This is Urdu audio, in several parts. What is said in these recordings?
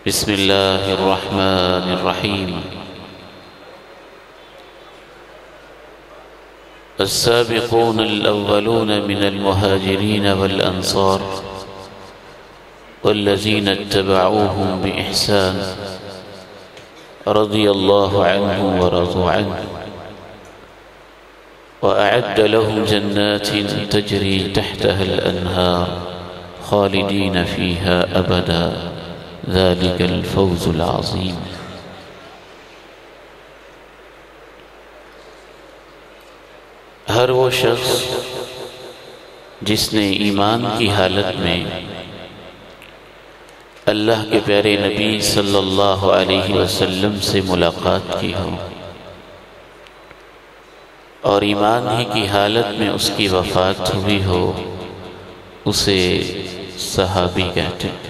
بسم الله الرحمن الرحيم. السابقون الأولون من المهاجرين والأنصار والذين اتبعوهم بإحسان رضي الله عنهم ورضوا عنه وأعد لهم جنات تجري تحتها الأنهار خالدين فيها أبدا ذلك الفوز العظيم. ہر وہ شخص جس نے ایمان کی حالت میں اللہ کے پیارے نبی صلی اللہ علیہ وسلم سے ملاقات کی ہو اور ایمان ہی کی حالت میں اس کی وفات ہوئی ہو، اسے صحابی کہتے ہیں.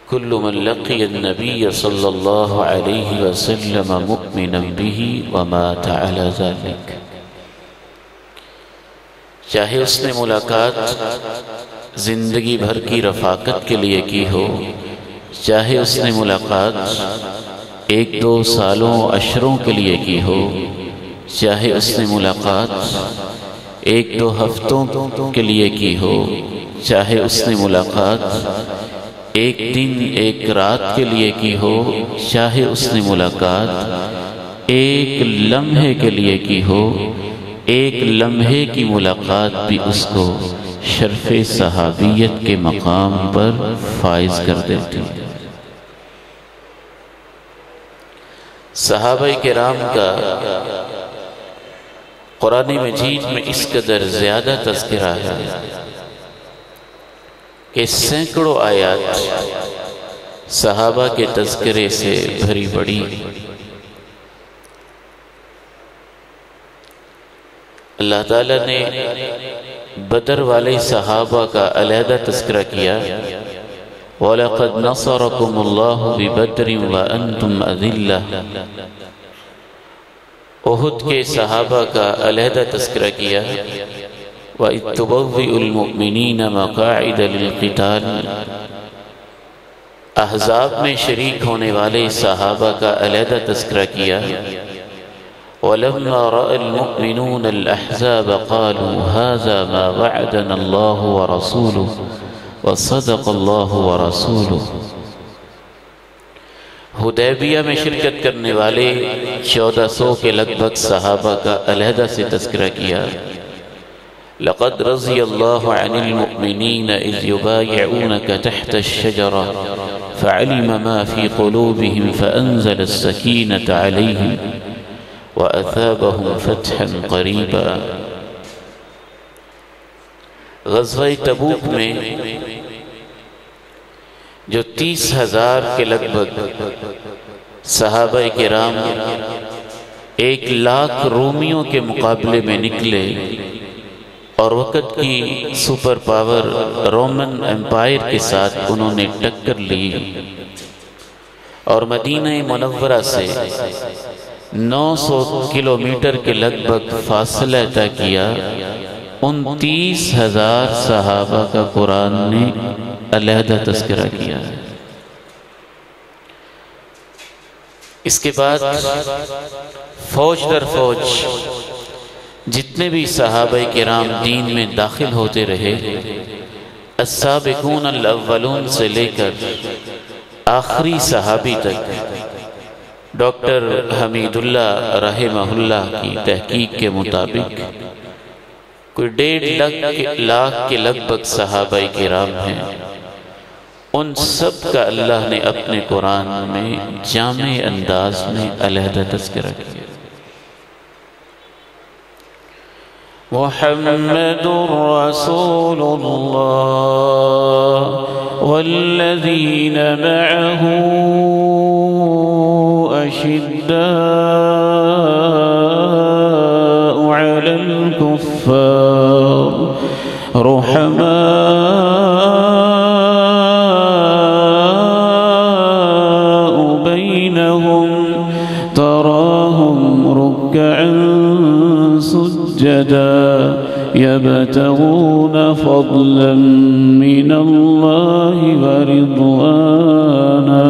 کل من لقی النبی صلی اللہ علیہ وسلم مؤمنا به ومات على ذلك، چاہے اس نے ملاقات زندگی بھر کی رفاقت کے لیے کی ہو، چاہے اس نے ملاقات ایک دو سالوں عشروں کے لیے کی ہو، چاہے اس نے ملاقات ایک دو ہفتوں کے لیے کی ہو، چاہے اس نے ملاقات ایک دن ایک رات کے لیے کی ہو، چاہے اس نے ملاقات ایک لمحے کے لیے کی ہو، ایک لمحے کی ملاقات بھی اس کو شرف صحابیت کے مقام پر فائز کر دیتی ہے. صحابہ کرام کا قرآن مجید میں اس قدر زیادہ تذکرہ ہے کہ سینکڑوں آیات صحابہ کے تذکرے سے بھری پڑی. اللہ تعالیٰ نے بدر والے صحابہ کا علیحدہ تذکرہ کیا. وَلَقَدْ نَصَرَكُمُ اللَّهُ بِبَدْرٍ وَأَنْتُمْ أَذِلَّةٌ، احد کے صحابہ کا علیحدہ تذکرہ کیا. وَإِذْ تُبَوِّئُ الْمُؤْمِنِينَ مَقَاعِدَ لِلْقِتَالِ، احزاب میں شریک ہونے والے صحابہ کا علیحدہ تذکرہ کیا. وَلَمَّا رَأَى الْمُؤْمِنُونَ الْأَحْزَابَ قَالُوا هَذَا مَا وَعَدَنَا اللَّهُ وَرَسُولُهُ وَصَدَقَ اللَّهُ وَرَسُولُهُ. حدیبیہ میں شرکت کرنے والے 1400 کے لگ بھگ صحابہ کا علیحدہ سے تذکرہ کیا. لقد رضي الله عن المؤمنين إذ يبايعونك تحت الشجرة فعلم ما في قلوبهم فأنزل السكينة عليهم وأثابهم فتحا قريبا. غزوہ تبوک میں جو 30,000 کے لگ بھگ صحابہ کرام 1,00,000 رومیوں کے مقابلے میں نکلے اور وقت کی سپر پاور رومن امپائر کے ساتھ انہوں نے ٹکر لی اور مدینہ منورہ سے 900 کلومیٹر کے لگ بھگ فاصلہ طے کیا. ان 30,000 صحابہ کا قرآن نے علیحدہ تذکرہ کیا. اس کے بعد فوج در فوج جتنے بھی صحابہ کرام دین میں داخل ہوتے رہے، السابقون الاولون سے لے کر آخری صحابی تک، ڈاکٹر حمید اللہ رحمہ اللہ کی تحقیق کے مطابق کوئی 1.5 لاکھ کے لگ بھگ صحابہ کرام ہیں. ان سب کا اللہ نے اپنے قرآن میں جامع انداز میں علیحدہ تذکرہ کیا. محمد رسول اللہ والذین معه اشداء علی الكفار رحماء بینہم تراہم رکعا سجدا يبتغون فضلا من الله الله ورضوانا.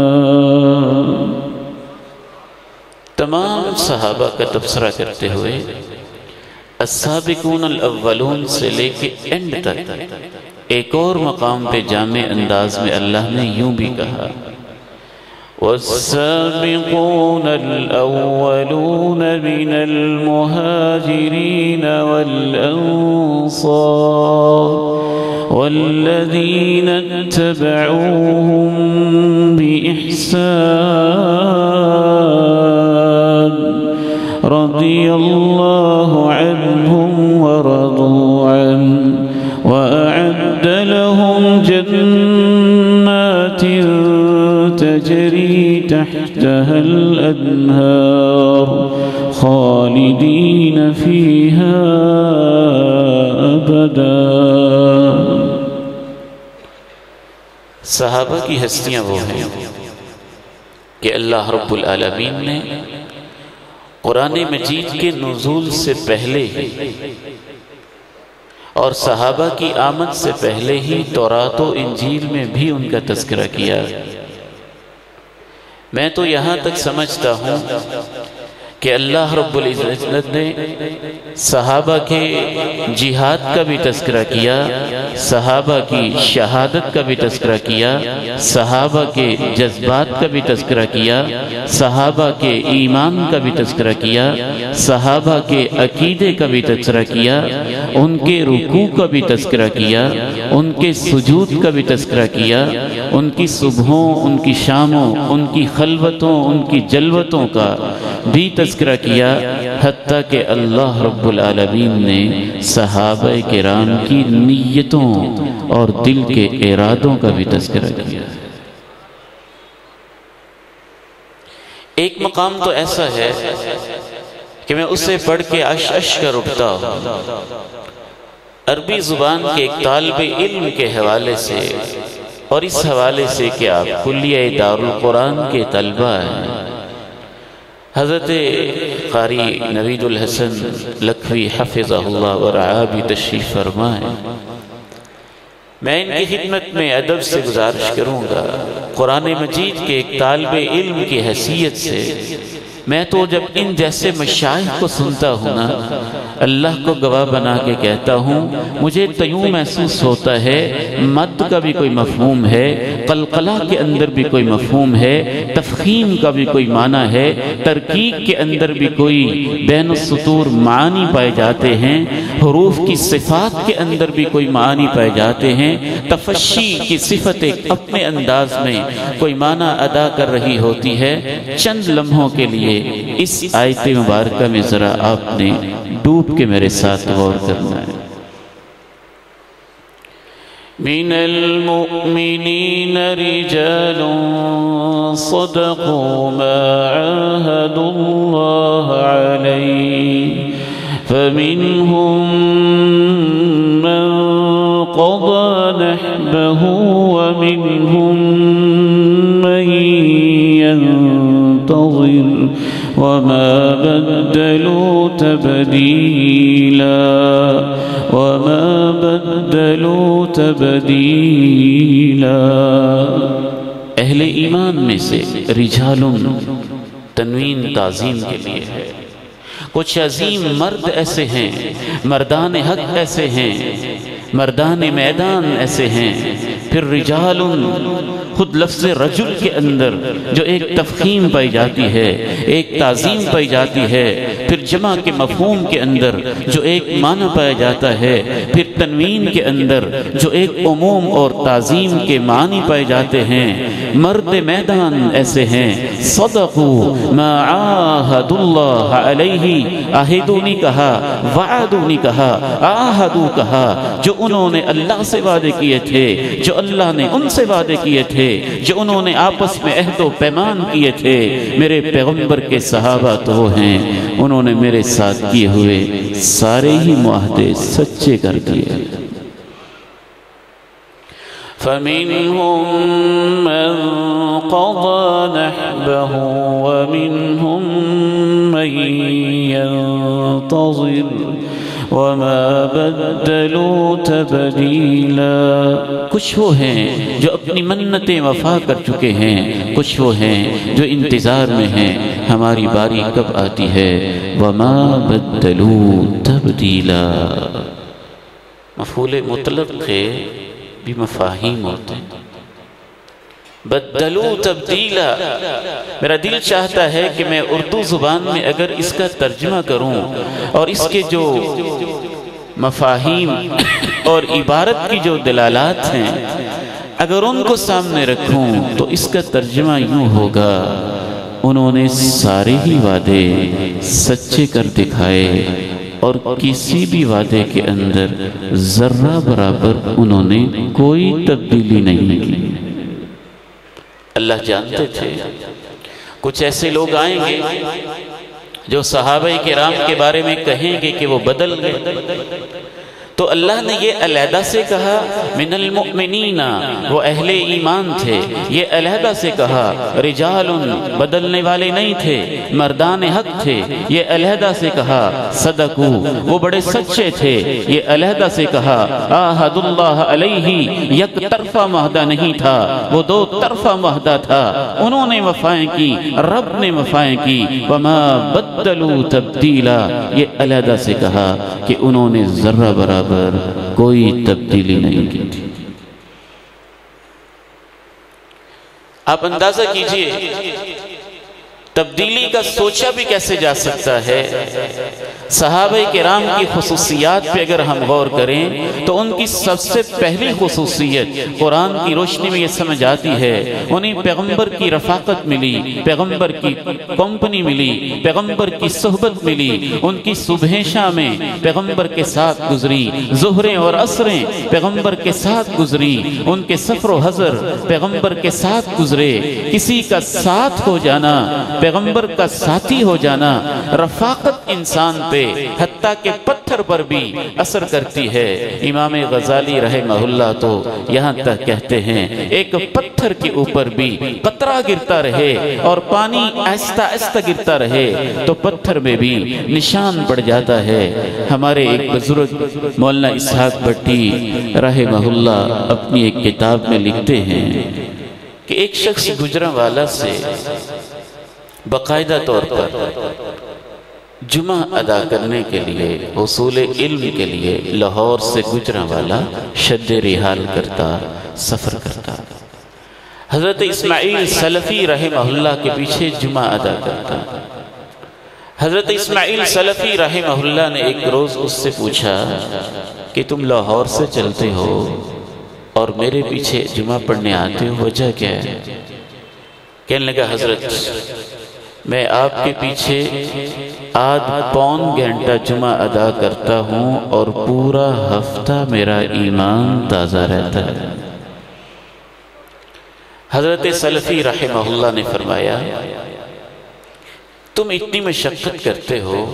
تمام صحابہ کا تبصرہ کرتے ہوئے السابقون الاولون سے لے کے اینڈ تک ایک اور مقام پہ جامع انداز میں اللہ نے یوں بھی کہا والسابقون الأولون من المهاجرين والأنصار والذين اتبعوهم بإحسان رضي الله عنهم ورضوا عنه وأعد لهم جنات تجري تحتها الأنهار خالدين فيها أبدا. صحابہ کی ہستیاں وہ ہیں کہ اللہ رب العالمین نے قرآن مجید کے نزول سے پہلے ہی اور صحابہ کی آمد سے پہلے ہی تورات و انجیل میں بھی ان کا تذکرہ کیا. میں تو یہاں تک سمجھتا ہوں کہ اللہ رب العزت نے صحابہ کے جہاد کا بھی تذکرہ کیا، صحابہ کی شہادت کا بھی تذکرہ کیا، صحابہ کے جذبات کا بھی تذکرہ کیا، صحابہ کے ایمان کا بھی تذکرہ کیا، صحابہ کے عقیدے کا بھی تذکرہ کیا، ان کے رکوع کا بھی تذکرہ کیا، ان کے سجود کا بھی تذکرہ کیا، ان کی صبحوں، ان کی شاموں، ان کی خلوتوں، ان کی جلوتوں کا بھی تذکرہ کیا، حتیٰ کہ اللہ رب العالمین نے صحابہ کرام کی نیتوں اور دل کے ارادوں کا بھی تذکرہ کیا. ایک مقام تو ایسا ہے کہ میں اسے پڑھ کے عش عش کر اٹھتا ہوں. عربی زبان کے ایک طالب علم کے حوالے سے اور اس حوالے سے کہ آپ کلیہ دارالقرآن کے طلبہ ہیں، حضرت قاری نوید الحسن لکھوی حفظہ اللہ ورعا بھی تشریف فرمائیں. میں ان کی خدمت میں ادب سے گزارش کروں گا، قرآن مجید کے ایک طالب علم کی حیثیت سے میں تو جب ان جیسے مشائخ کو سنتا ہوں نا، اللہ کو گواہ بنا کے کہتا ہوں، مجھے تیوں محسوس ہوتا ہے مد کا بھی کوئی مفہوم ہے، قلقلہ کے اندر بھی کوئی مفہوم ہے، تفخیم کا بھی کوئی معنی ہے، ترکیب کے اندر بھی کوئی بین السطور معانی پائے جاتے ہیں، حروف کی صفات کے اندر بھی کوئی معانی پائے جاتے ہیں، تفشی کی صفت ایک اپنے انداز میں کوئی معنی ادا کر رہی ہوتی ہے. چند لمحوں کے لیے اس آیت مبارکہ میں ذرا آپ نے ڈوب کے میرے ساتھ غور کرنا ہے. من المؤمنین رجال صدقوا ما عاهدوا الله عليه فمنهم من قضى نحبه ومنهم من ينتظر وما بدلوا تبديلا اہل ایمان میں سے رجال تنوین تعظیم کے لیے ہے. کچھ عظیم مرد ایسے ہیں، مردان حق ایسے ہیں، مردان میدان ایسے ہیں. پھر رجال خود لفظ رجل کے اندر جو ایک تفخیم پائی جاتی ہے، ایک تعظیم پائی جاتی ہے، پھر جمع کے مفہوم کے اندر جو ایک معنی پایا جاتا ہے، پھر تنوین کے اندر جو ایک عموم اور تعظیم کے معنی پائے جاتے ہیں. مرد میدان ایسے ہیں، صدقوا ما عاہدوا اللہ علیہ، عہدو نہیں کہا، وعدو نہیں کہا، عاہدو کہا، جو انہوں نے اللہ سے وعدے کیے تھے، جو اللہ نے ان سے وعدے کیے تھے، جو انہوں نے آپس میں عہد و پیمان کیے تھے. میرے پیغمبر کے صحابہ تو وہ ہیں، انہوں نے میرے ساتھ کیے ہوئے سارے ہی معاہدے سچے کر دیے. فَمِنْهُمْ مَنْ قَضَى نَحْبَهُ وَمِنْهُمْ مَنْ يَنْتَظِرُ وما بدلوا تبديلا. کچھ وہ ہیں جو اپنی منتیں وفا کر چکے ہیں، کچھ وہ ہیں جو انتظار میں ہیں ہماری باری کب آتی ہے. وما بدلوا تبدیلا. مفعول مطلق کے بھی مفاہیم ہوتے ہیں. بدلو تبدیلا، میرا دل چاہتا ہے کہ میں اردو زبان میں اگر اس کا ترجمہ کروں اور اس کے جو مفاہیم اور عبارت کی جو دلالات ہیں اگر ان کو سامنے رکھوں تو اس کا ترجمہ یوں ہوگا: انہوں نے سارے ہی وعدے سچے کر دکھائے اور کسی بھی وعدے کے اندر ذرہ برابر انہوں نے کوئی تبدیلی نہیں کی. اللہ جانتے تھے کچھ ایسے لوگ آئیں گے جو صحابہ کرام کے بارے میں کہیں گے کہ وہ بدل گئے، تو اللہ نے یہ علیحدہ سے کہا من المؤمنین، وہ اہل ایمان تھے. یہ علیحدہ سے کہا رجال، بدلنے والے نہیں تھے، مردان حق تھے. یہ علیحدہ سے کہا صدقو، وہ بڑے سچے تھے. یہ علیحدہ سے کہا عہد اللہ علیہ، یک طرفہ معاہدہ نہیں تھا، وہ دو طرفہ معاہدہ تھا. انہوں نے وفائیں کی، رب نے وفائیں کی. وما بدلوا تبدیلا، یہ علیحدہ سے کہا کہ انہوں نے ذرہ برابر کوئی تبدیلی نہیں کی تھی. آپ اندازہ کیجئے تبدیلی کا سوچا بھی کیسے جا سکتا ہے. صحابہ کرام کی خصوصیات پہ اگر ہم غور کریں تو ان کی سب سے پہلی خصوصیت قرآن کی روشنی میں یہ سمجھ آتی ہے، انہیں پیغمبر کی رفاقت ملی، پیغمبر کی کمپنی ملی، پیغمبر کی صحبت ملی. ان کی صبح شامیں پیغمبر کے ساتھ گزری، ظہریں اور عصریں پیغمبر کے ساتھ گزری. ان کے سفر و حضر پیغمبر کے ساتھ گزرے. کسی کا ساتھ ہو جانا، پیغمبر کا ساتھی ہو جانا، رفاقت انسان پہ حتیٰ کہ پتھر پر بھی اثر کرتی ہے. امام غزالی رحمہ اللہ تو یہاں تک کہتے ہیں ایک پتھر کے اوپر بھی قطرہ گرتا رہے اور پانی آہستہ آہستہ گرتا رہے تو پتھر میں بھی نشان پڑ جاتا ہے. ہمارے ایک بزرگ مولانا اسحاق بھٹی رحمہ اللہ اپنی ایک کتاب میں لکھتے ہیں کہ ایک شخص گجرانوالہ سے باقاعدہ طور پر جمعہ ادا کرنے کے لیے، حصول علم کے لیے لاہور سے گجرانوالہ شد رحال کرتا، سفر کرتا. حضرت اسماعیل سلفی رحمہ اللہ کے پیچھے جمعہ ادا کرتا. حضرت اسماعیل سلفی رحمہ اللہ نے ایک روز اس سے پوچھا کہ تم لاہور سے چلتے ہو اور میرے پیچھے جمعہ پڑھنے آتے ہو، وجہ کیا ہے؟ کہنے لگا حضرت میں آپ کے پیچھے آدھ پون گھنٹہ جمعہ ادا کرتا ہوں اور پورا ہفتہ میرا ایمان تازہ رہتا ہے. حضرت سلفی رحمہ اللہ نے فرمایا تم اتنی مشقت کرتے ہو،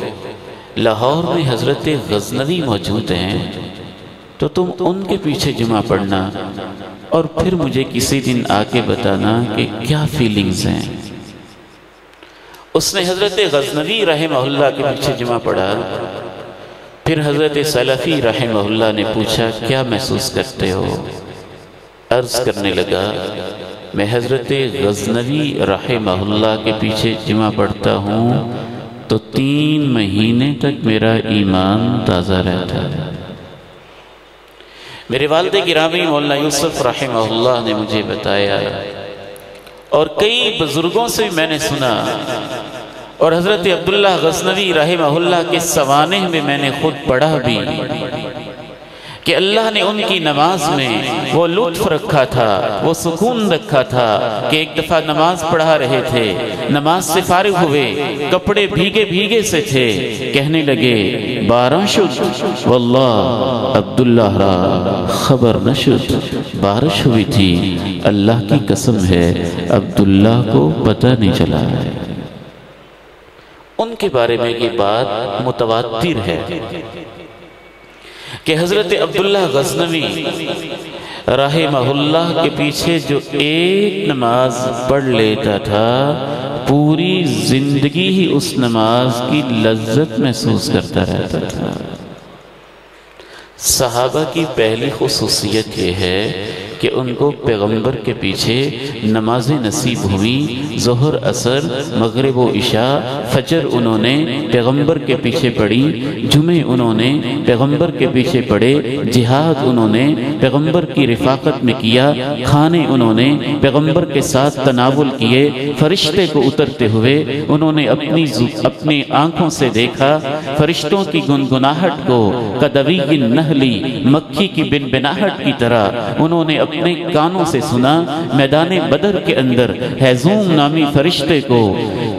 لاہور میں حضرت غزنوی موجود ہیں تو تم ان کے پیچھے جمعہ پڑھنا اور پھر مجھے کسی دن آ کے بتانا کہ کیا فیلنگز ہیں. اس نے حضرت غزنوی رحمہ اللہ کے پیچھے جمعہ پڑھا. پھر حضرت سلفی رحمہ اللہ نے پوچھا کیا محسوس کرتے ہو؟ عرض کرنے لگا میں حضرت غزنوی رحمہ اللہ کے پیچھے جمعہ پڑھتا ہوں تو 3 مہینے تک میرا ایمان تازہ رہتا ہے. میرے والد گرامی مولانا یوسف رحمہ اللہ نے مجھے بتایا اور کئی بزرگوں سے میں نے سنا اور حضرت عبداللہ غزنوی رحمہ اللہ کے سوانح میں میں نے خود پڑھا بھی کہ اللہ نے ان کی نماز میں وہ لطف رکھا تھا، وہ سکون رکھا تھا کہ ایک دفعہ نماز پڑھا رہے تھے، نماز سے فارغ ہوئے، کپڑے بھیگے بھیگے سے تھے، کہنے لگے بارہ شد واللہ عبداللہ را خبر نشد. بارش ہوئی تھی، اللہ کی قسم ہے عبداللہ کو پتہ نہیں چلا ہے. ان کے بارے میں یہ بات متواتر ہے کہ حضرت عبداللہ غزنوی رحمہ اللہ کے پیچھے جو ایک نماز پڑھ لیتا تھا پوری زندگی ہی اس نماز کی لذت محسوس کرتا رہتا تھا. صحابہ کی پہلی خصوصیت یہ ہے کہ ان کو پیغمبر کے پیچھے نمازیں نصیب ہوئی، ظہر، عصر، مغرب و عشاء، فجر انہوں نے پیغمبر کے پیچھے پڑھی، جمعے انہوں نے پیغمبر کے پیچھے پڑھے، جہاد انہوں نے پیغمبر کی رفاقت میں کیا، کھانے انہوں نے پیغمبر کے ساتھ تناول کیے، فرشتے کو اترتے ہوئے انہوں نے اپنی آنکھوں سے دیکھا، فرشتوں کی گنگناہٹ کو کدوی النحلی، مکھی کی بنبناہٹ کی طرح انہوں نے اپنے کانوں سے سنا۔ میدان بدر کے اندر ہیزوم نامی فرشتے کو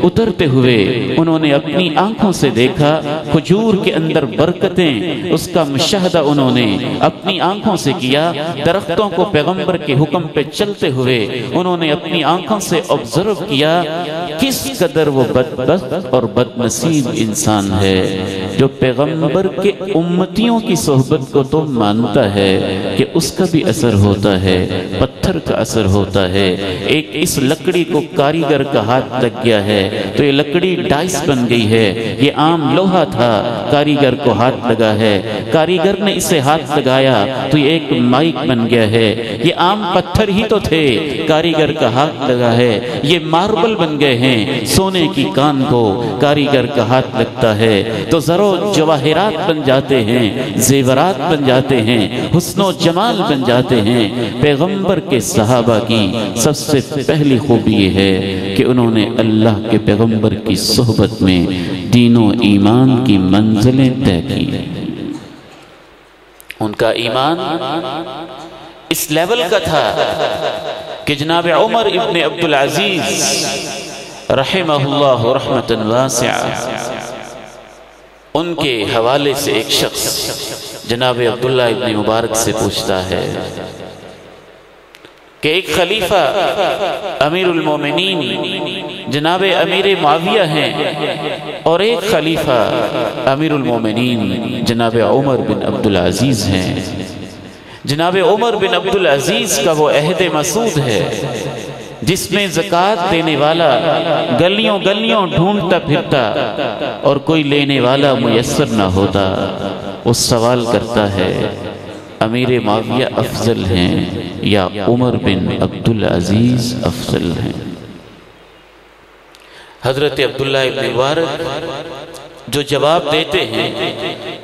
اترتے ہوئے انہوں نے اپنی آنکھوں سے دیکھا، کھجور کے اندر برکتیں، اس کا مشاہدہ انہوں نے اپنی آنکھوں سے کیا، درختوں کو پیغمبر کے حکم پہ چلتے ہوئے انہوں نے اپنی آنکھوں سے آبزرو کیا۔ کس قدر وہ بدبخت اور بدنصیب انسان ہے جو پیغمبر کے امتیوں کی صحبت کو تو مانتا ہے کہ اس کا بھی اثر ہوتا ہے، پتھر کا اثر ہوتا ہے۔ ایک اس لکڑی کو کاریگر کا ہاتھ لگ گیا ہے تو یہ لکڑی ڈائس بن گئی ہے، یہ عام لوہا تھا، کاریگر کو ہاتھ لگا ہے، کاریگر نے اسے ہاتھ لگایا تو یہ ایک مائک بن گیا ہے۔ یہ عام پتھر ہی تو تھے، کاریگر کا ہاتھ لگا ہے، یہ ماربل بن گئے ہیں۔ سونے کی کان کو کاریگر کا ہاتھ لگتا ہے تو زرو جواہرات بن جاتے ہیں، زیورات بن جاتے ہیں، حسن و جمال بن جاتے ہیں۔ پیغمبر کے صحابہ کی سب سے پہلی خوبی یہ ہے کہ انہوں نے اللہ کے پیغمبر کی صحبت میں دین و ایمان کی منزلیں طے کی۔ ان کا ایمان اس لیول کا تھا کہ جناب عمر ابن عبدالعزیز رحمہ اللہ رحمۃ واسعہ، ان کے حوالے سے ایک شخص جناب عبداللہ ابن مبارک سے پوچھتا ہے کہ ایک خلیفہ امیر المومنین جناب امیر معاویہ ہیں اور ایک خلیفہ امیر المومنین جناب عمر بن عبدالعزیز ہیں۔ جناب عمر بن عبدالعزیز کا وہ عہد مسعود ہے جس میں زکوٰۃ دینے والا گلیوں گلیوں ڈھونڈتا پھرتا اور کوئی لینے والا میسر نہ ہوتا۔ وہ سوال کرتا ہے امیر معاویہ افضل ہیں یا عمر بن عبدالعزیز افضل ہیں؟ حضرت عبداللہ ابن مبارک جو جواب دیتے ہیں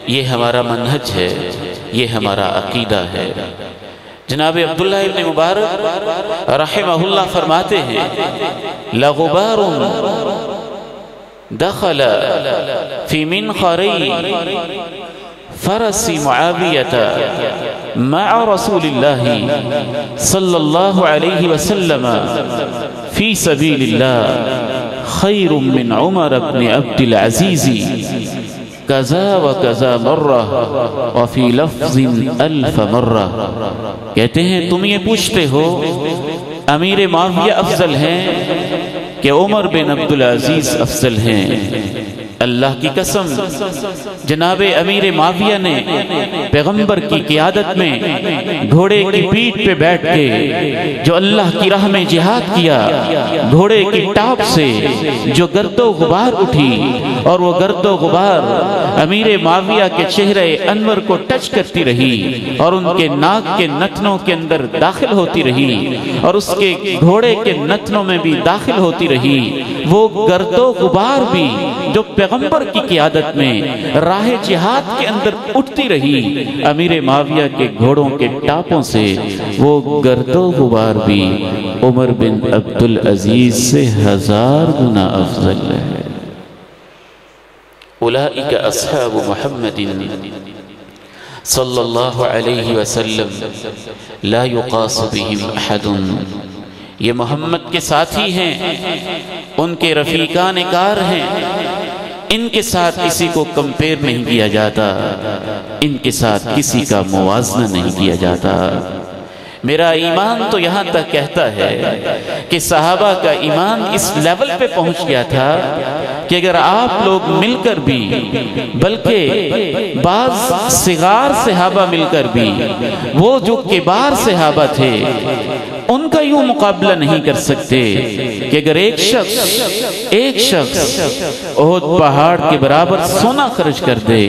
یہ ہمارا منہج ہے، یہ ہمارا عقیدہ ہے۔ جناب عبداللہ ابن مبارک رحمہ اللہ فرماتے ہیں لغبار دخل فی منخری فرس معاویة مع رسول اللہ صلی اللہ علیہ وسلم فی سبیل اللہ خیر من عمر بن عبد العزیز کذا و کذا مرہ وفی لفظ الف مرہ۔ کہتے ہیں تم یہ پوچھتے ہو امیر معاویہ افضل ہیں کہ عمر بن عبدالعزیز افضل ہیں؟ اللہ کی قسم جناب امیر معاویہ نے پیغمبر کی قیادت میں گھوڑے کی پیٹھ پہ بیٹھ کے جو اللہ کی راہ میں جہاد کیا، گھوڑے کی ٹاپ سے جو گرد و غبار اٹھی اور وہ گرد و غبار امیر معاویہ کے چہرے انور کو ٹچ کرتی رہی اور ان کے ناک کے نتنوں کے اندر داخل ہوتی رہی اور اس کے گھوڑے کے نتنوں میں بھی داخل ہوتی رہی، وہ گرد و غبار بھی جو پیغمبر کی قیادت میں راہ جہاد کے اندر اٹھتی رہی، امیر معاویہ کے گھوڑوں کے ٹاپوں سے وہ گرد و غبار بھی عمر بن عبدالعزیز سے 1000 گنا افضل ہے۔ اولئک اصحاب محمد صلی اللہ علیہ وسلم لا یقاس بہم احد۔ یہ محمد کے ساتھی ہیں، ان کے رفیقان کار ہیں، ان کے ساتھ کسی کو کمپیر نہیں کیا جاتا، ان کے ساتھ کسی کا موازنہ نہیں کیا جاتا۔ میرا ایمان تو یہاں تک کہتا ہے کہ صحابہ کا ایمان اس لیول پہ پہنچ گیا تھا کہ اگر آپ لوگ مل کر بھی، بلکہ بعض صغار صحابہ مل کر بھی، وہ جو کبار صحابہ تھے ان کا کا یوں مقابلہ نہیں کر سکتے کہ اگر ایک شخص احد پہاڑ کے برابر سونا خرچ کر دے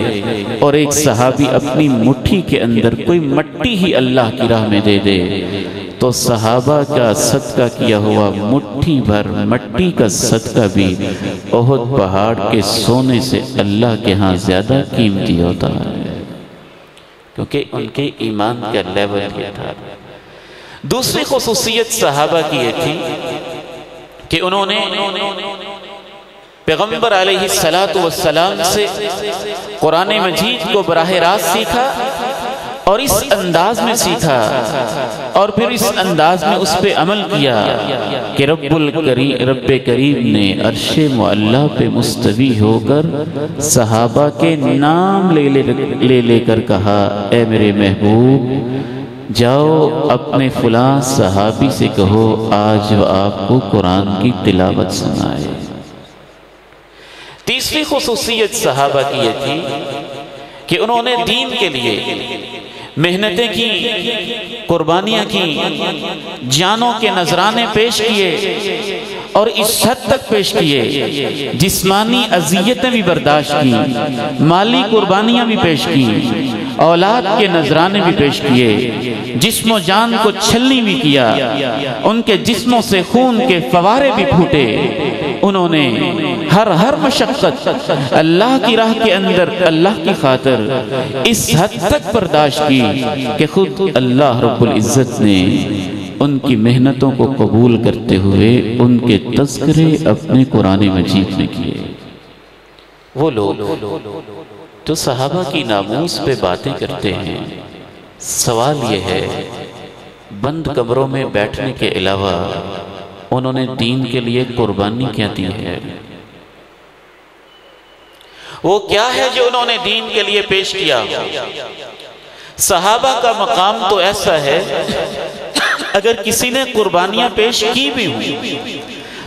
اور ایک صحابی اپنی مٹھی کے اندر کوئی مٹی ہی اللہ کی راہ میں دے دے تو صحابہ کا صدقہ کیا ہوا مٹھی بھر مٹی کا صدقہ بھی احد پہاڑ کے سونے سے اللہ کے ہاں زیادہ قیمتی ہوتا ہے، کیونکہ ان کے ایمان کا لیول یہ تھا۔ دوسری خصوصیت صحابہ کی یہ تھی کہ انہوں نے پیغمبر علیہ السلام سے قرآن مجید کو براہ راست سیکھا اور اس انداز میں سیکھا اور پھر اس انداز میں اس پہ عمل کیا کہ رب کریم نے عرش معلیٰ پہ مستوی ہو کر صحابہ کے نام لے کر کہا، اے میرے محبوب جاؤ اپنے فلاں صحابی سے کہو آج وہ آپ کو قرآن کی تلاوت سنائے۔ تیسری خصوصیت صحابہ کی یہ تھی کہ انہوں نے دین کے لیے محنتیں کی، قربانیاں کی، جانوں کے نذرانے پیش کیے اور اس حد تک پیش کیے جسمانی اذیتیں بھی برداشت کی، مالی قربانیاں بھی پیش کی، اولاد کے نذرانے بھی پیش کیے، جسم و جان کو چھلنی بھی کیا، ان کے جسموں سے خون کے فوارے بھی پھوٹے۔ انہوں نے ہر مشقت اللہ کی راہ کے اندر اللہ کی خاطر اس حد تک برداشت کی کہ خود اللہ رب العزت نے ان کی محنتوں کو قبول کرتے ہوئے ان کے تذکرے اپنے قرآن مجید میں کیے۔ وہ لوگ جو صحابہ کی ناموس پہ باتیں کرتے ہیں، سوال یہ ہے بند کمروں میں بیٹھنے کے علاوہ انہوں نے دین کے لیے قربانی کیا دی ہے؟ وہ کیا ہے جو انہوں نے دین کے لیے پیش کیا؟ صحابہ کا مقام تو ایسا ہے اگر کسی نے قربانیاں پیش کی بھی ہوئی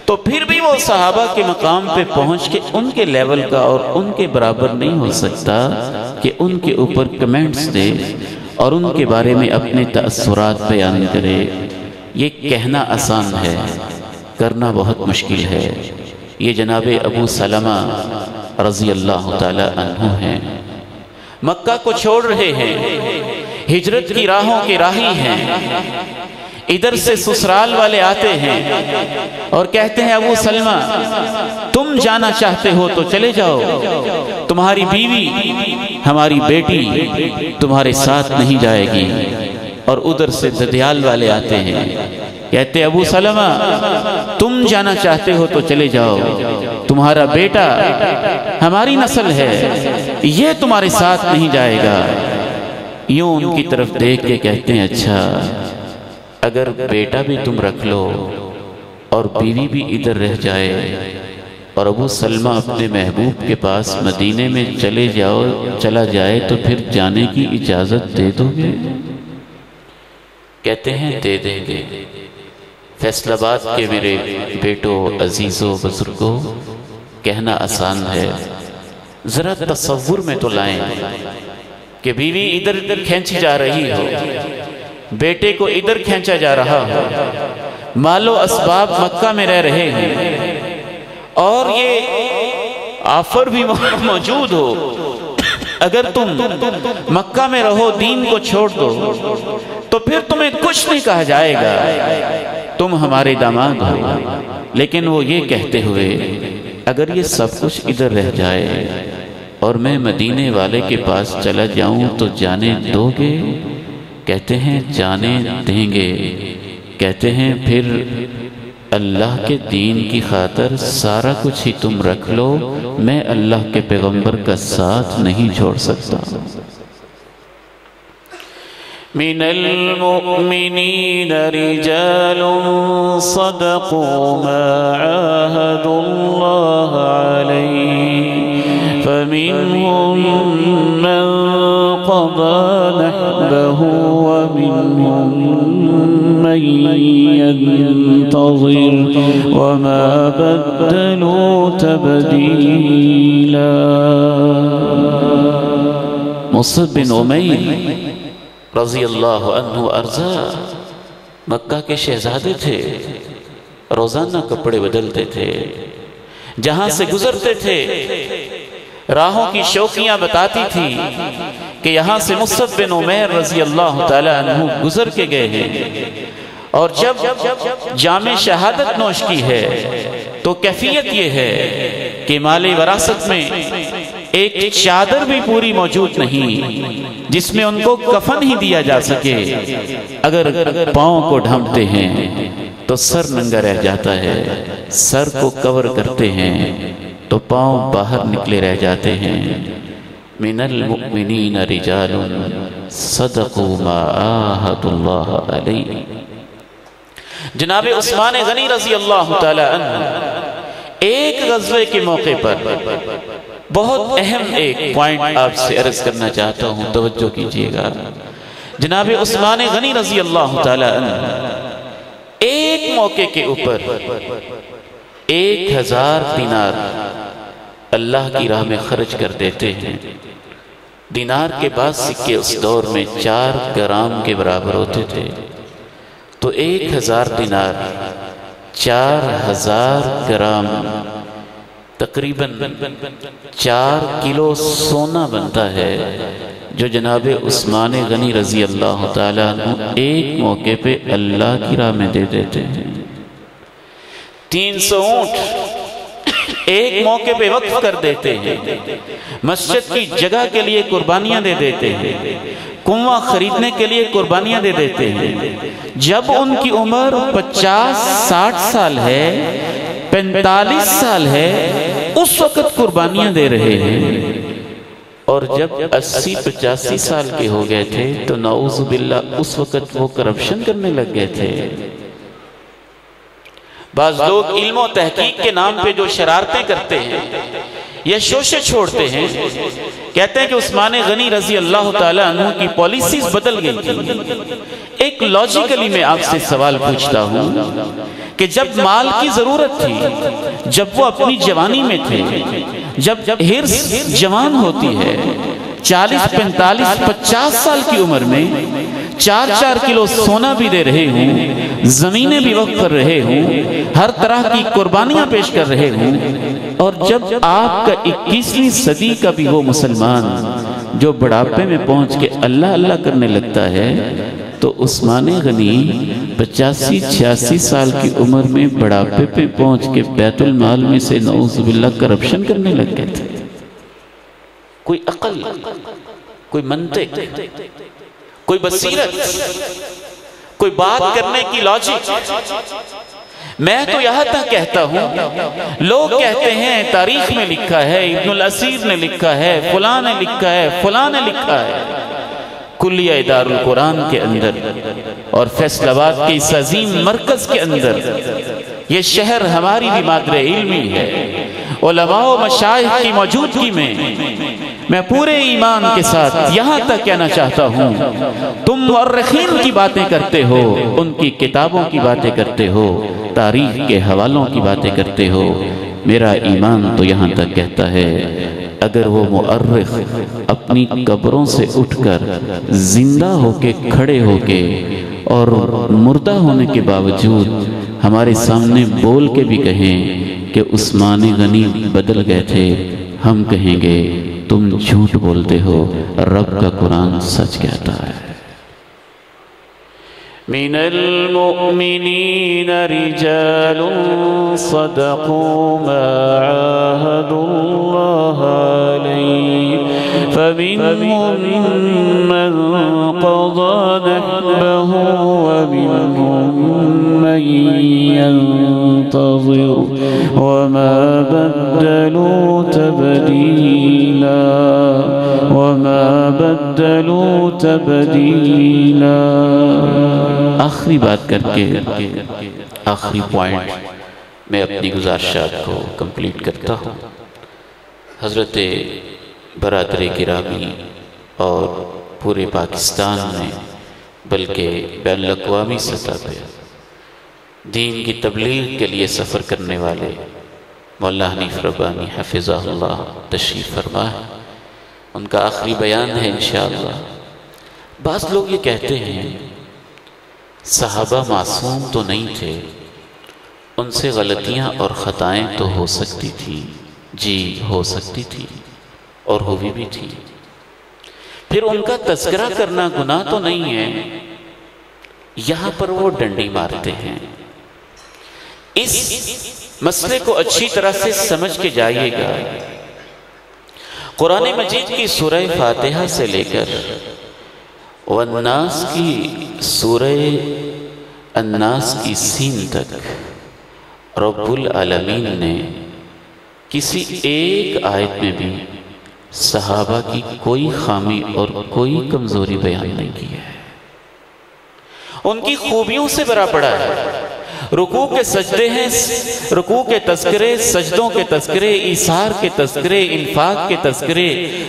تو پھر بھی وہ صحابہ کے مقام پہ پہنچ کے ان کے لیول کا اور ان کے برابر نہیں ہو سکتا کہ ان کے اوپر کمنٹس دے اور ان کے بارے میں اپنے تأثرات بیان کرے۔ یہ کہنا آسان ہے، کرنا بہت مشکل ہے۔ یہ جناب ابو سلمہ رضی اللہ تعالی عنہ ہیں، مکہ کو چھوڑ رہے ہیں، ہجرت کی راہوں کے راہی ہیں، ادھر سے سسرال والے آتے ہیں اور کہتے ہیں ابو سلمہ تم جانا چاہتے ہو تو چلے جاؤ، تمہاری بیوی ہماری بیٹی تمہارے ساتھ نہیں جائے گی۔ اور ادھر سے ددیال والے آتے ہیں، کہتے ہیں ابو سلمہ تم جانا چاہتے ہو تو چلے جاؤ، تمہارا بیٹا ہماری نسل ہے، یہ تمہارے ساتھ نہیں جائے گا۔ یوں ان کی طرف دیکھ کے کہتے ہیں اچھا اگر بیٹا بھی تم رکھ لو اور بیوی بھی ادھر رہ جائے اور ابو سلمہ اپنے محبوب کے پاس مدینے میں چلا جائے تو پھر جانے کی اجازت دے دو گے؟ کہتے ہیں دے دیں گے۔ فیصل آباد کے میرے بیٹوں عزیزوں بزرگوں، کہنا آسان ہے، ذرا تصور میں تو لائیں کہ بیوی ادھر ادھر کھینچی جا رہی ہو، بیٹے کو ادھر کھینچا جا رہا ہو، مال و اسباب مکہ میں رہ رہے ہیں اور یہ آفر بھی موجود ہو اگر تم مکہ میں رہو دین کو چھوڑ دو تو پھر تمہیں کچھ نہیں کہا جائے گا، تم ہمارے داماد ہو۔ لیکن وہ یہ کہتے ہوئے اگر یہ سب کچھ ادھر رہ جائے اور میں مدینے والے کے پاس چلا جاؤں تو جانے دو گے؟ کہتے ہیں جانے دیں گے۔ کہتے ہیں پھر اللہ کے دین کی خاطر سارا کچھ ہی تم رکھ لو، میں اللہ کے پیغمبر کا ساتھ نہیں چھوڑ سکتا۔ من المؤمنین رجال صدقوا ما عاهدوا اللہ علیہ فمنهم من قضى نحبه ومنهم من ينتظر وما بدلوا تبديلا۔ مصعب بن عمیر رضی اللہ عنہ ارضا مکہ کے شہزادے تھے، روزانہ کپڑے بدلتے تھے، جہاں سے گزرتے تھے راہوں کی شوخیاں بتاتی تھی کہ یہاں سے مصعب بن عمیر رضی اللہ تعالیٰ عنہ گزر کے گئے ہیں، اور جب جام شہادت نوش کی ہے تو کیفیت یہ ہے کہ مال وراثت میں ایک چادر بھی پوری موجود نہیں جس میں ان کو کفن ہی دیا جا سکے۔ اگر پاؤں کو ڈھانپتے ہیں تو سر ننگا رہ جاتا ہے، سر کو کور کرتے ہیں تو پاؤں باہر نکلے رہ جاتے ہیں۔ من المؤمنین رجال صدقوا ما عاہدوا اللہ علیہ۔ جناب عثمان غنی رضی اللہ تعالی عنہ ایک غزوے کے موقع پر بہت اہم ایک پوائنٹ آپ سے عرض کرنا چاہتا ہوں، توجہ کیجئے گا۔ جناب عثمان غنی رضی اللہ تعالی عنہ ایک موقع کے اوپر 1000 دینار اللہ کی راہ میں خرچ کر دیتے ہیں۔ دینار کے بعد سکے اس دور میں 4 گرام کے برابر ہوتے تھے، تو 1000 دینار 4000 گرام تقریباً 4 کلو سونا بنتا ہے، جو جناب عثمان غنی رضی اللہ تعالیٰ عنہ ایک موقع پہ اللہ کی راہ میں دے دیتے ہیں۔ 300 اونٹ ایک موقع پہ وقف کر دیتے ہیں، مسجد کی جگہ کے لیے قربانیاں دے دیتے ہیں، کنواں خریدنے کے لیے قربانیاں دے دیتے ہیں۔ جب ان کی عمر 50-60 سال ہے، 45 سال ہے، اس وقت قربانیاں دے رہے ہیں، اور جب 80-85 سال کے ہو گئے تھے تو نعوذ باللہ اس وقت وہ کرپشن کرنے لگ گئے تھے۔ بعض لوگ علم و تحقیق کے نام پہ جو شرارتیں کرتے ہیں یا شوشے چھوڑتے ہیں، کہتے ہیں کہ عثمان غنی رضی اللہ تعالیٰ عنہ کی پالیسیز بدل گئی تھی۔ ایک لاجیکلی میں آپ سے سوال پوچھتا ہوں کہ جب مال کی ضرورت تھی، جب وہ اپنی جوانی میں تھے، جب ہرس جوان ہوتی ہے، 40-45-50 سال کی عمر میں 4 کلو سونا بھی دے رہے ہوں، زمینیں بھی وقف کر رہے ہوں، ہر طرح کی قربانیاں پیش کر رہے ہوں، اور جب آپ کا 21ویں صدی کا بھی وہ مسلمان جو بڑھاپے میں پہنچ کے اللہ اللہ کرنے لگتا ہے، تو عثمان غنی 85-86 سال کی عمر میں بڑھاپے پہ پہنچ کے بیت المال میں سے نعوذ باللہ کرپشن کرنے لگ گئے تھے۔ کوئی عقل، کوئی منطق، کوئی بصیرت، کوئی بات کرنے کی لاجک۔ میں تو یہاں تک کہتا ہوں، لوگ کہتے ہیں تاریخ میں لکھا ہے، ابن الاسیر نے لکھا ہے، فلاں نے لکھا ہے، فلاں نے لکھا ہے۔ کلیہ دار القرآن کے اندر اور فیصل آباد کے اس عظیم مرکز کے اندر، یہ شہر ہماری بھی مادر علمی ہے، علماء و مشائخ کی موجودگی میں پورے ایمان کے ساتھ یہاں تک کہنا چاہتا ہوں، تم مورخین کی باتیں کرتے ہو، ان کی کتابوں کی باتیں کرتے ہو، تاریخ کے حوالوں کی باتیں کرتے ہو، میرا ایمان تو یہاں تک کہتا ہے اگر وہ مؤرخ اپنی قبروں سے اٹھ کر زندہ ہو کے کھڑے ہو کے اور مردہ ہونے کے باوجود ہمارے سامنے بول کے بھی کہیں کہ عثمان غنی بدل گئے تھے، ہم کہیں گے تم جھوٹ بولتے ہو، رب کا قرآن سچ کہتا ہے۔ من المؤمنین رجال صدقوا ما عاهدوا الله عليه فمنهم من قضى نحبه ومنهم من ينتظر وما بدلوا تبديلا آخری بات کر کے آخری پوائنٹ میں اپنی گزارشات کو کمپلیٹ کرتا ہوں۔ حضرت برادر گرامی اور پورے پاکستان میں بلکہ بین الاقوامی سطح پہ دین کی تبلیغ کے لیے سفر کرنے والے مولانا حنیف ربانی حفظہ اللہ تشریف فرما ہے، ان کا آخری بیان ہے انشاءاللہ۔ بعض لوگ یہ کہتے ہیں صحابہ معصوم تو نہیں تھے، ان سے غلطیاں اور خطائیں تو ہو سکتی تھی، جی ہو سکتی تھی اور ہوئی بھی تھی۔ پھر ان کا تذکرہ کرنا گناہ تو نہیں ہے، یہاں پر وہ ڈنڈی مارتے ہیں۔ اس مسئلے کو اچھی طرح سے سمجھ کے جائیے گا۔ قرآن مجید کی سورہ فاتحہ سے لے کر والناس کی سورہ الناس کی سین تک رب العالمین نے کسی ایک آیت میں بھی صحابہ کی کوئی خامی اور کوئی کمزوری بیان نہیں کی ہے، ان کی خوبیوں سے بھرا پڑا ہے۔ رکوع کے سجدے ہیں، رکوع کے تذکرے، سجدوں کے تذکرے، ایثار کے تذکرے، انفاق کے تذکرے،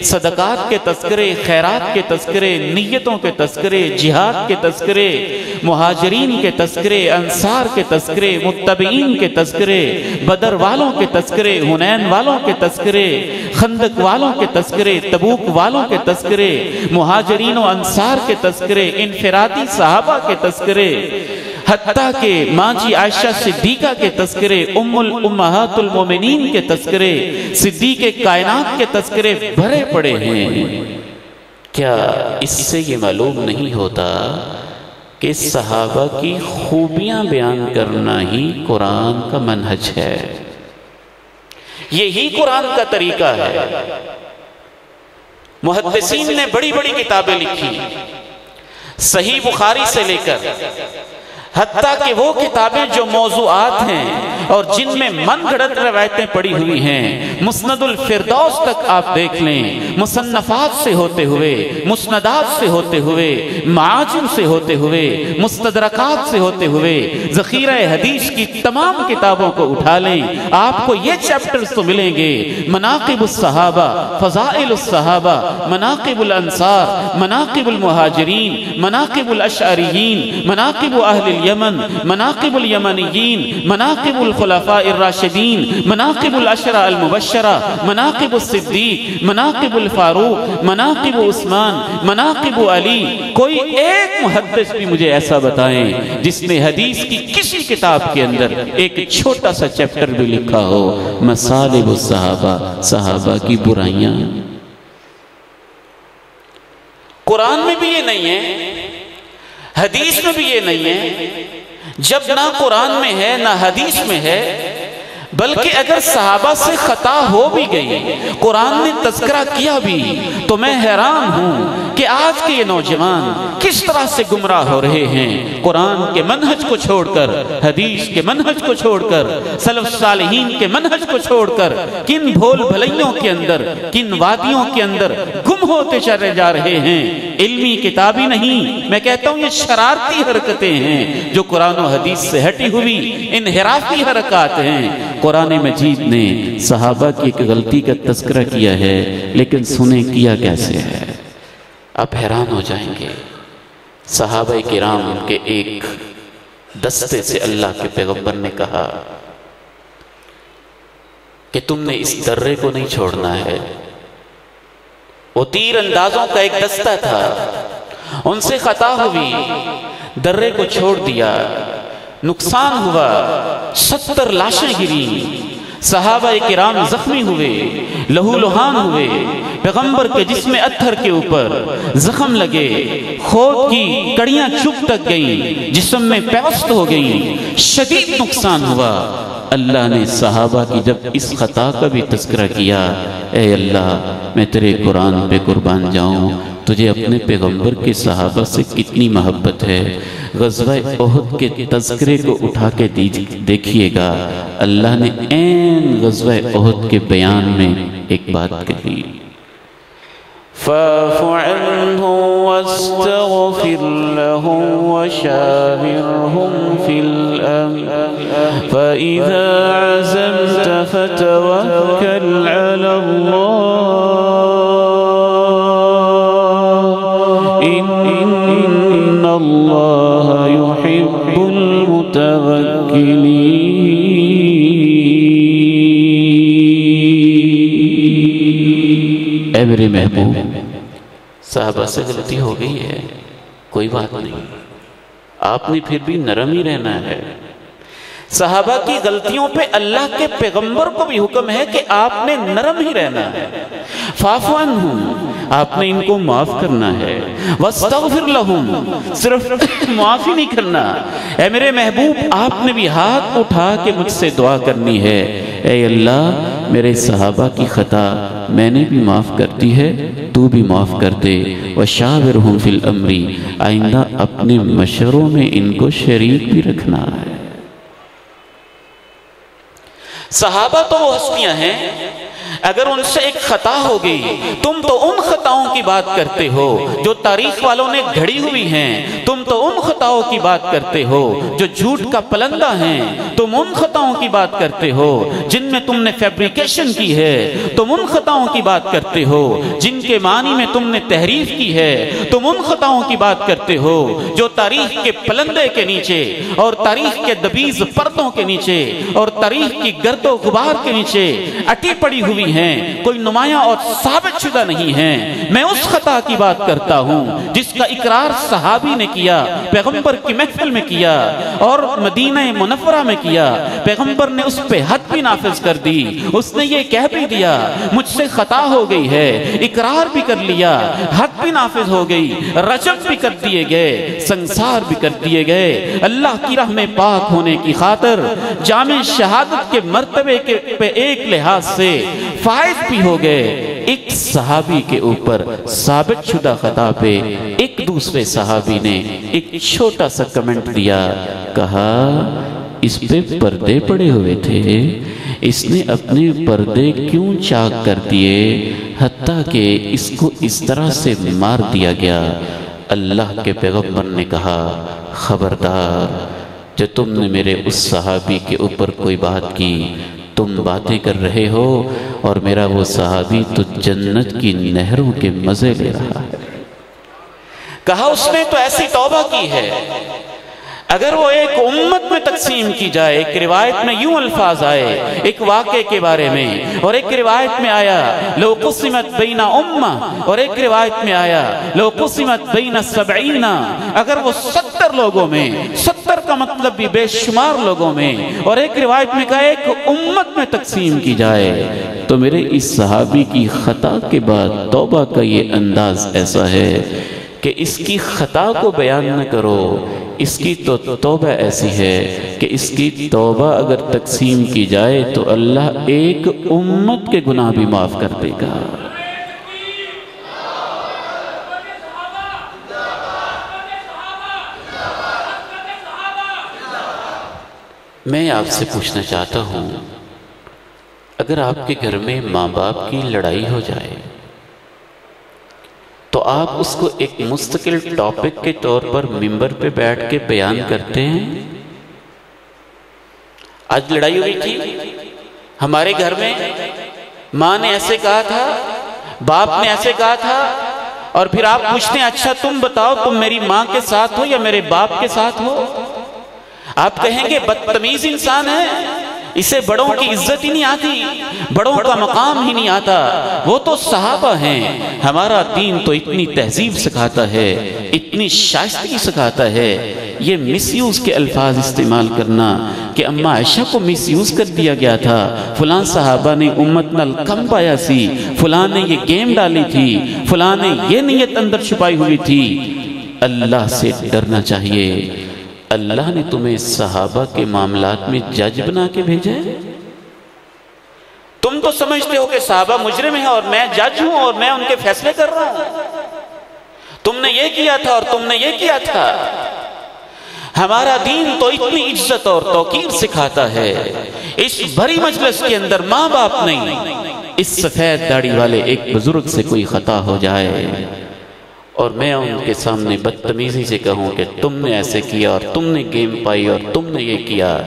صدقات کے تذکرے، خیرات کے تذکرے، نیتوں کے تذکرے، جہاد کے تذکرے، مہاجرین کے تذکرے، انصار کے تذکرے، متبعین کے تذکرے، بدر والوں کے تذکرے، حنین والوں کے تذکرے، خندق والوں کے تذکرے، تبوک والوں کے تذکرے، مہاجرین و انصار کے تذکرے، انفرادی صحابہ کے تذکرے، حتیٰ کہ ماجی عائشہ صدیقہ کے تذکرے، امہات المومنین کے تذکرے، صدیق کائنات کے تذکرے بھرے پڑے ہیں۔ کیا اس سے یہ معلوم نہیں ہوتا کہ صحابہ کی خوبیاں بیان کرنا ہی قرآن کا منہج ہے، یہی قرآن کا طریقہ ہے۔ محدثین نے بڑی بڑی کتابیں لکھی، صحیح بخاری سے لے کر حتیٰ کہ وہ کتابیں جو موضوعات ہیں اور جن میں من گھڑت روایتیں پڑی ہوئی ہیں، مسند الفردوس تک آپ دیکھ لیں، مصنفات سے ہوتے ہوئے، مسندات سے ہوتے ہوئے، معاجم سے ہوتے ہوئے، مستدرکات سے ہوتے ہوئے، ذخیرہ حدیث کی تمام کتابوں کو اٹھا لیں، آپ کو یہ چیپٹرز تو ملیں گے: مناقب الصحابہ، فضائل الصحابہ، مناقب الانصار، مناقب المہاجرین، مناقب الاشعریین، مناقب اہل یمن، مناقب الیمنیین، مناقب الخلفاء الراشدین، مناقب العشرہ المبشرہ، مناقب الصدیق، مناقب الفاروق، مناقب عثمان، مناقب علی۔ کوئی ایک محدث بھی مجھے ایسا بتائیں جس نے حدیث کی کسی کتاب کے اندر ایک چھوٹا سا چیپٹر بھی لکھا ہو مصالح الصحابہ، صحابہ کی برائیاں۔ قرآن میں بھی یہ نہیں ہے، حدیث میں بھی یہ نہیں ہے۔ جب نہ قرآن میں ہے نہ حدیث میں ہے، بلکہ اگر صحابہ سے خطا ہو بھی گئی، قرآن نے تذکرہ کیا بھی، تو میں حیران ہوں کہ آج کے یہ نوجوان کس طرح سے گمراہ ہو رہے ہیں، قرآن کے منہج کو چھوڑ کر، حدیث کے منہج کو چھوڑ کر، سلف صالحین کے منہج کو چھوڑ کر، کن بھول بھلائیوں کے اندر، کن وادیوں کے اندر گم ہوتے چلے جا رہے ہیں۔ علمی کتابی نہیں، میں کہتا ہوں یہ شرارتی حرکتیں ہیں جو قرآن و حدیث سے ہٹی ہوئی انحرافی حرکات ہیں۔ قرآن مجید نے صحابہ کی ایک غلطی کا تذکرہ کیا ہے، لیکن سنیں کیا کیسے ہے، آپ حیران ہو جائیں گے۔ صحابہ کرام کے ایک دستے سے اللہ کے پیغمبر نے کہا کہ تم نے اس درے کو نہیں چھوڑنا ہے۔ وہ تیر اندازوں کا ایک دستہ تھا، ان سے خطا ہوئی، درے کو چھوڑ دیا، نقصان ہوا، 70 لاشیں گری، صحابہ کرام زخمی ہوئے، لہو لہان ہوئے، پیغمبر کے جسم اطہر کے اوپر زخم لگے، خود کی کڑیاں چپ تک گئیں، جسم میں پیوست ہو گئیں، شدید نقصان ہوا۔ اللہ نے صحابہ کی جب اس خطا کا بھی تذکرہ کیا، اے اللہ میں تیرے قرآن پہ قربان جاؤں، تجھے اپنے پیغمبر کے صحابہ سے کتنی محبت ہے۔ غزوہ احد کے تذکرے کو اٹھا کے دیکھیے گا، اللہ نے عین غزوہ احد کے بیان میں ایک بات کہی، فاعف عنهم واستغفر لهم وشاورهم في الأمر فإذا عزمت فتوكل على الله إن الله يحب المتوكلين۔ اے میرے محبوب، صحابہ سے غلطی ہو گئی ہے، کوئی بات نہیں، آپ نے پھر بھی نرم ہی رہنا ہے۔ صحابہ کی غلطیوں پہ اللہ کے پیغمبر کو بھی حکم ہے کہ آپ نے نرم ہی رہنا ہے۔ فاعف عنہم، آپ نے ان کو معاف کرنا ہے۔ واستغفر لہم، صرف معاف ہی نہیں کرنا، اے میرے محبوب آپ نے بھی ہاتھ اٹھا کے مجھ سے دعا کرنی ہے، اے اللہ میرے صحابہ کی خطا میں نے بھی معاف کر دی ہے، تو بھی معاف کر دے۔ وشاورہم فی الامر، آئندہ اپنے مشوروں میں ان کو شریک بھی رکھنا ہے۔ صحابہ تو وہ ہستیاں ہیں، اگر ان سے ایک خطا ہو گئی، تم تو ان خطاؤں کی بات کرتے ہو جو تاریخ والوں نے گھڑی ہوئی ہیں، تم تو ان خطاؤں کی بات کرتے ہو جو جھوٹ کا پلندہ ہیں، تم ان خطاؤں کی بات کرتے ہو جن میں تم نے فیبریکیشن کی ہے، تم ان خطاؤں کی بات کرتے ہو جن کے معنی میں تم نے تحریف کی ہے، تم ان خطاؤں کی بات کرتے ہو جو تاریخ کے پلندے کے نیچے اور تاریخ کے دبیز پردوں کے نیچے اور تاریخ کی گرد و غبار کے نیچے اٹی پڑی ہوئی ہیں، کوئی نمایاں اور ثابت شدہ نہیں ہیں۔ میں اس خطا کی بات کرتا ہوں جس کا اقرار صحابی نے کیا، پیغمبر کی محفل میں کیا اور مدینہ منورہ میں کیا، پیغمبر نے اس پہ حد بھی نافذ کر دی، اس نے یہ کہہ بھی دیا مجھ سے خطا ہو گئی ہے، اقرار بھی کر لیا، حد بھی نافذ ہو گئی، رجم بھی کر دیے گئے، سنسار بھی کر دیے گئے، اللہ کی راہ میں پاک ہونے کی خاطر جامع شہادت کے مرتبے کے پہ ایک لحاظ سے فائز بھی ہو گئے۔ ایک صحابی کے اوپر ثابت شدہ خطا پہ ایک دوسرے صحابی نے ایک چھوٹا سا کمنٹ دیا، کہا اس پہ پردے پڑے ہوئے تھے، اس نے اپنے پردے کیوں چاک کر دیے، حتیٰ کہ اس کو اس طرح سے مار دیا گیا۔ اللہ کے پیغمبر نے کہا خبردار، جو تم نے میرے اس صحابی کے اوپر کوئی بات کی، تم باتیں کر رہے ہو اور میرا وہ صحابی تو جنت کی نہروں کے مزے لے رہا ہے۔ کہا اس نے تو ایسی توبہ کی ہے، اگر وہ ایک امت میں تقسیم کی جائے، ایک روایت میں یوں الفاظ آئے ایک واقعے کے بارے میں، اور ایک روایت میں آیا لو قسمت بین امہ، اور ایک روایت میں آیا لو قسمت بین 70، اگر وہ 70 لوگوں میں، 70 کا مطلب بھی بے شمار لوگوں میں، اور ایک روایت میں کہا ایک امت میں تقسیم کی جائے، تو میرے اس صحابی کی خطا کے بعد توبہ کا یہ انداز ایسا ہے کہ اس کی خطا کو بیان نہ کرو، اس کی تو توبہ ایسی ہے کہ اس کی توبہ اگر تقسیم کی جائے تو اللہ ایک امت کے گناہ بھی معاف کر دے گا۔ میں آپ سے پوچھنا چاہتا ہوں، اگر آپ کے گھر میں ماں باپ کی لڑائی ہو جائے تو آپ اس کو ایک مستقل ٹاپک کے طور پر ممبر پہ بیٹھ کے بیان کرتے ہیں؟ آج لڑائی ہوئی تھی ہمارے گھر میں، ماں نے ایسے کہا تھا، باپ نے ایسے کہا تھا، اور پھر آپ پوچھتے ہیں اچھا تم بتاؤ تم میری ماں کے ساتھ ہو یا میرے باپ کے ساتھ ہو؟ آپ کہیں گے بدتمیز انسان ہے، اسے بڑوں کی عزت ہی نہیں آتی، بڑوں کا مقام ہی نہیں آتا، وہ تو صحابہ ہیں۔ ہمارا دین تو اتنی تہذیب سکھاتا ہے، اتنی شائستگی سکھاتا ہے۔ یہ مس یوز کے الفاظ استعمال کرنا کہ اماں عائشہ کو مس یوز کر دیا گیا تھا، فلاں صحابہ نے امت نال کم پایا سی، فلاں نے یہ گیم ڈالی تھی، فلاں نے یہ نیت اندر چھپائی ہوئی تھی۔ اللہ سے ڈرنا چاہیے۔ اللہ نے تمہیں صحابہ کے معاملات میں جج بنا کے بھیجا ہے؟ تم تو سمجھتے ہو کہ صحابہ مجرم ہیں اور میں جج ہوں اور میں ان کے فیصلے کر رہا ہوں، تم نے یہ کیا تھا اور تم نے یہ کیا تھا۔ ہمارا دین تو اتنی عزت اور توقیر سکھاتا ہے، اس بھری مجلس کے اندر ماں باپ نہیں، اس سفید داڑھی والے ایک بزرگ سے کوئی خطا ہو جائے اور میں ان کے سامنے بدتمیزی سے کہوں کہ تم نے ایسے کیا اور تم نے گیم پائی اور تم نے یہ کیا،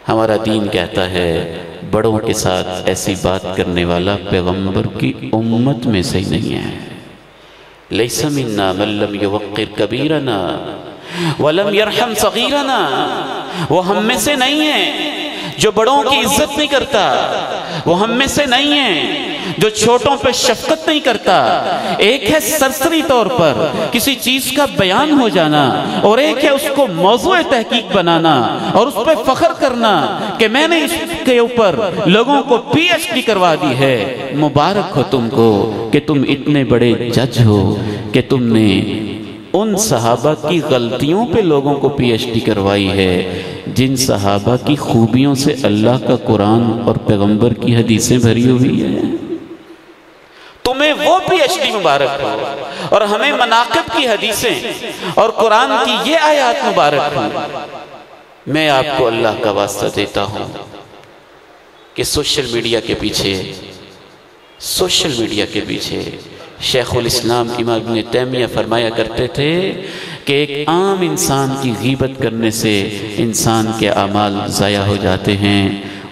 ہمارا دین کہتا ہے بڑوں کے ساتھ ایسی بات کرنے والا پیغمبر کی امت میں سے نہیں ہے۔ لیس منا من لم یوقر کبیرنا ولم یرحم صغیرنا، وہ ہم میں سے نہیں ہے جو بڑوں کی عزت نہیں کرتا، وہ ہم میں سے نہیں ہے جو چھوٹوں پہ شفقت نہیں کرتا. ایک ہے سرسری طور پر کسی چیز کا بیان ہو جانا، اور ایک ہے اس کو موضوع تحقیق بنانا اور اس پہ فخر کرنا کہ میں نے اس کے اوپر لوگوں کو پی ایچ ڈی کروا دی ہے. مبارک ہو تم کو کہ تم اتنے بڑے جج ہو کہ تم نے ان صحابہ کی غلطیوں پہ لوگوں کو پی ایچ ڈی کروائی ہے جن صحابہ کی خوبیوں سے اللہ کا قرآن اور پیغمبر کی حدیثیں بھری ہوئی ہیں. تمہیں وہ پی ایچ ڈی مبارک ہو، اور ہمیں مناقب کی حدیثیں اور قرآن کی یہ آیات مبارک ہوں. میں آپ کو اللہ کا واسطہ دیتا ہوں کہ سوشل میڈیا کے پیچھے شیخ الاسلام امام ابن تیمیہ فرمایا کرتے تھے کہ ایک عام انسان کی غیبت کرنے سے انسان کے اعمال ضائع ہو جاتے ہیں.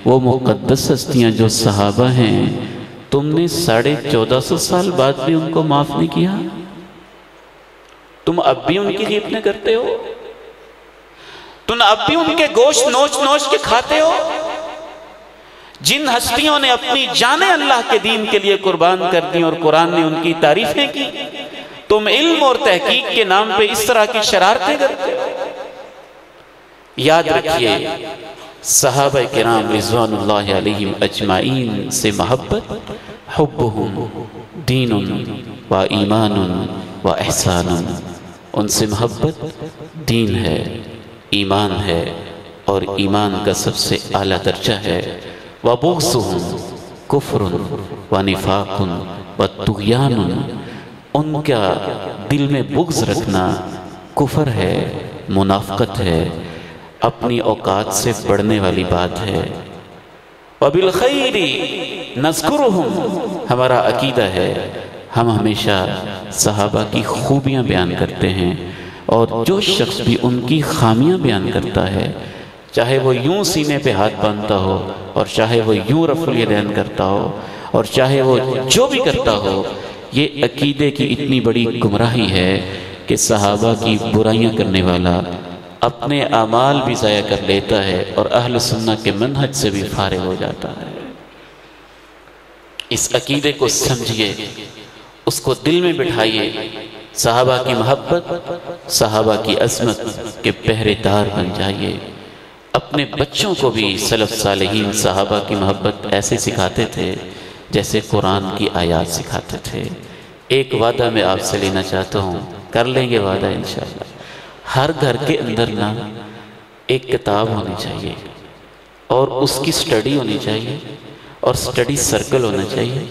وہ مقدس ہستیاں جو صحابہ ہیں، تم نے 1450 سال بعد بھی ان کو معاف نہیں کیا. تم اب بھی ان کی غیبتیں کرتے ہو، تم اب بھی ان کے گوشت نوچ کے کھاتے ہو. جن ہستیوں نے اپنی جانیں اللہ کے دین کے لیے قربان کر دی اور قرآن نے ان کی تعریفیں کی، تم علم اور تحقیق کے نام پہ اس طرح کی شرارتیں کرتے ہو. یاد رکھیے، صحابہ کرام رضوان اللہ علیہم اجمعین سے محبت حبہم دین و ایمان و احسان. ان سے محبت دین ہے، ایمان ہے، اور ایمان کا سب سے اعلیٰ درجہ ہے. وَبُغْضُهُمْ كُفْرٌ وَنِفَاقٌ وَطُغْيَانٌ. ان کا دل میں بغض رکھنا کفر ہے، منافقت ہے، اپنی اوقات سے بڑھنے والی بات ہے. وَبِالْخَيْرِ نَذْكُرُهُمْ. ہمارا عقیدہ ہے ہم ہمیشہ صحابہ کی خوبیاں بیان کرتے ہیں، اور جو شخص بھی ان کی خامیاں بیان کرتا ہے، چاہے وہ یوں سینے پہ ہاتھ باندھتا ہو، اور چاہے وہ یوں رفع الیدین کرتا ہو، اور چاہے وہ جو بھی کرتا ہو، یہ عقیدے کی اتنی بڑی گمراہی ہے کہ صحابہ کی برائیاں کرنے والا اپنے اعمال بھی ضائع کر لیتا ہے اور اہل سنہ کے منہج سے بھی فارغ ہو جاتا ہے. اس عقیدے کو سمجھیے، اس کو دل میں بٹھائیے. صحابہ کی محبت، صحابہ کی عظمت کے پہرے دار بن جائیے. اپنے بچوں کو بھی سلف صالحین صحابہ کی محبت ایسے سکھاتے تھے جیسے قرآن کی آیات سکھاتے تھے. ایک وعدہ میں آپ سے لینا چاہتا ہوں، کر لیں گے وعدہ انشاءاللہ. ہر گھر کے اندر نا ایک کتاب ہونی چاہیے، اور اس کی سٹڈی ہونی چاہیے، اور سٹڈی سرکل ہونا چاہیے.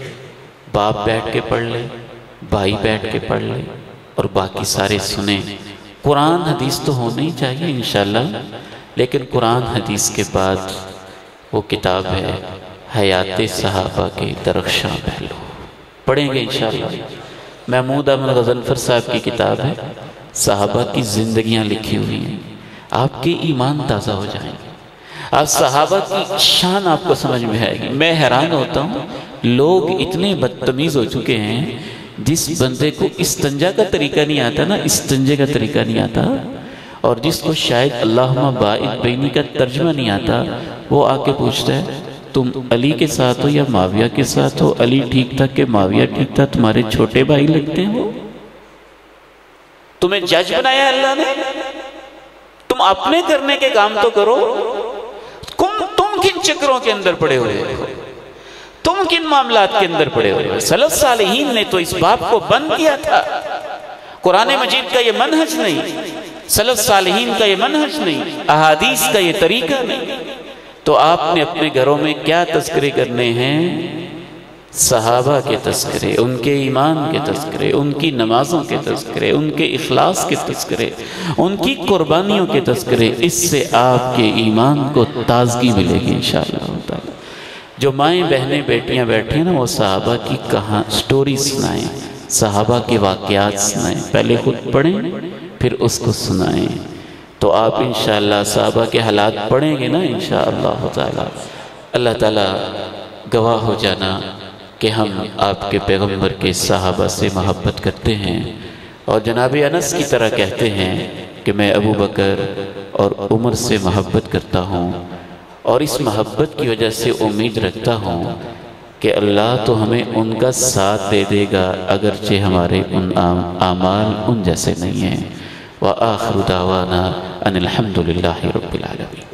باپ بیٹھ کے پڑھ لے، بھائی بیٹھ کے پڑھ لے، اور باقی سارے سنیں. قرآن حدیث تو ہونا ہی چاہیے انشاءاللہ، لیکن قرآن حدیث کے بعد وہ کتاب ہے حیات صحابہ کے درخشاں پہلو، پڑھیں گے انشاءاللہ. محمود احمد غضنفر صاحب کی کتاب ہے، صحابہ کی زندگیاں لکھی ہوئی ہیں. آپ کے ایمان تازہ ہو جائیں گے، آپ صحابہ کی شان آپ کو سمجھ میں آئے گی. میں حیران ہوتا ہوں، لوگ اتنے بدتمیز ہو چکے ہیں. جس بندے کو استنجا کا طریقہ نہیں آتا نا، استنجے کا طریقہ نہیں آتا، اور جس کو شاید اللہم باعث بینی کا ترجمہ نہیں آتا، وہ آ کے پوچھتا ہے تم علی کے ساتھ ہو یا معاویہ کے ساتھ ہو؟ علی ٹھیک تھا کہ معاویہ ٹھیک تھا؟ تمہارے چھوٹے بھائی لگتے ہیں وہ. تمہیں جج بنایا اللہ نے، تم اپنے کرنے کے کام تو کرو. تم کن چکروں کے اندر پڑے ہوئے ہو؟ تم کن معاملات کے اندر پڑے ہوئے ہو؟ سلف صالحین نے تو اس باب کو بند کیا تھا. قرآن مجید کا یہ منہج نہیں، سلف صالحین کا یہ منہج نہیں، احادیث کا یہ طریقہ نہیں. تو آپ نے اپنے گھروں میں کیا تذکرے کرنے ہیں؟ صحابہ کے تذکرے، ان کے ایمان کے تذکرے، ان کی نمازوں کے تذکرے، ان کے اخلاص کے تذکرے، ان کی قربانیوں کے تذکرے. اس سے آپ کے ایمان کو تازگی ملے گی انشاءاللہ تعالی. جو مائیں بہنیں بیٹیاں بیٹھیں نا، وہ صحابہ کی سٹوری سنائیں، صحابہ کے واقعات سنائیں. پہلے خود پڑھیں پھر اس کو سنائیں، تو آپ انشاءاللہ صحابہ کے حالات پڑھیں گے نا انشاءاللہ تعالی. اللہ تعالیٰ گواہ ہو جانا کہ ہم آپ کے پیغمبر کے صحابہ سے محبت کرتے ہیں، اور جناب انس کی طرح کہتے ہیں کہ میں ابو بکر اور عمر سے محبت کرتا ہوں، اور اس محبت کی وجہ سے امید رکھتا ہوں کہ اللہ تو ہمیں ان کا ساتھ دے دے گا اگرچہ ہمارے ان اعمال ان جیسے نہیں ہیں۔ وآخر دعوانا ان الحمد للہ رب العالمین۔